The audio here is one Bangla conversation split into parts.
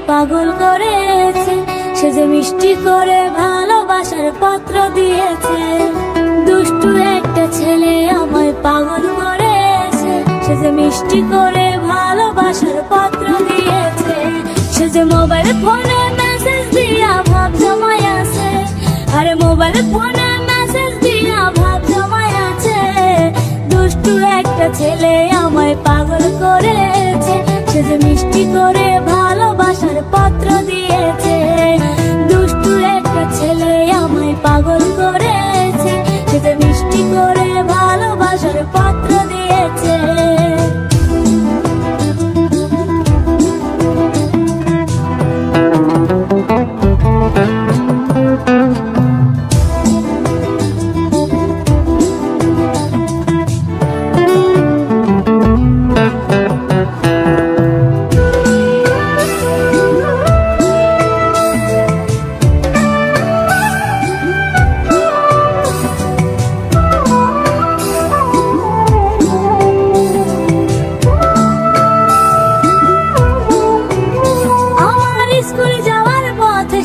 পাগল করেছে। সে যে মিষ্টি করে ভালোবাসার পত্র দিয়েছে। দুষ্টু একটা ছেলে আমায় পাগল করেছে। সে যে মিষ্টি করে ভালোবাসার পত্র দিয়েছে। সে যে মোবাইল ফোনে মেসেজ দিয়া ভাব জমাই আছে। আরে মোবাইল ফোনে মেসেজ দিয়া ভাব জমাই আছে। দুষ্টু একটা ছেলে আমায় পাগল করেছে। সে যে মিষ্টি করে ভালোবাসার পত্র দিয়েছে। দুষ্টু একটা ছেলে আমায় পাগল করেছে। সে যে মিষ্টি করে ভালোবাসার পত্র দিয়েছে।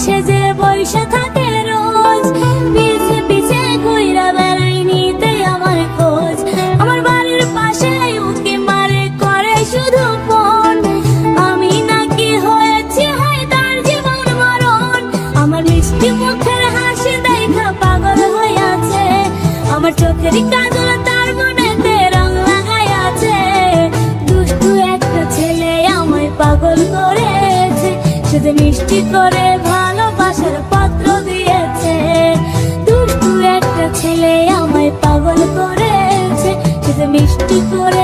সে যে বইসা থাকে রোজ, পিছে পিছে ঘুইরা বেড়াই নিতে আমার খোঁজ। আমার বাড়ির পাশে উকি মারে করে শুধু ফোন। আমি নাকি হয়েছি হয় তার জীবন মরণ। আমার মিষ্টি মুখের হাসি দেখা পাগল হয়ে আছে। আমার চোখের কাজল তার মনেতে রং লাগাই আছে। দুষ্টু একটা ছেলে আমায় পাগল করেছে। সে যে মিষ্টি করে ভালোবাসার পত্র দিয়েছে। দুষ্টু একটা ছেলে আমায় পাগল করেছে। সে যে মিষ্টি করে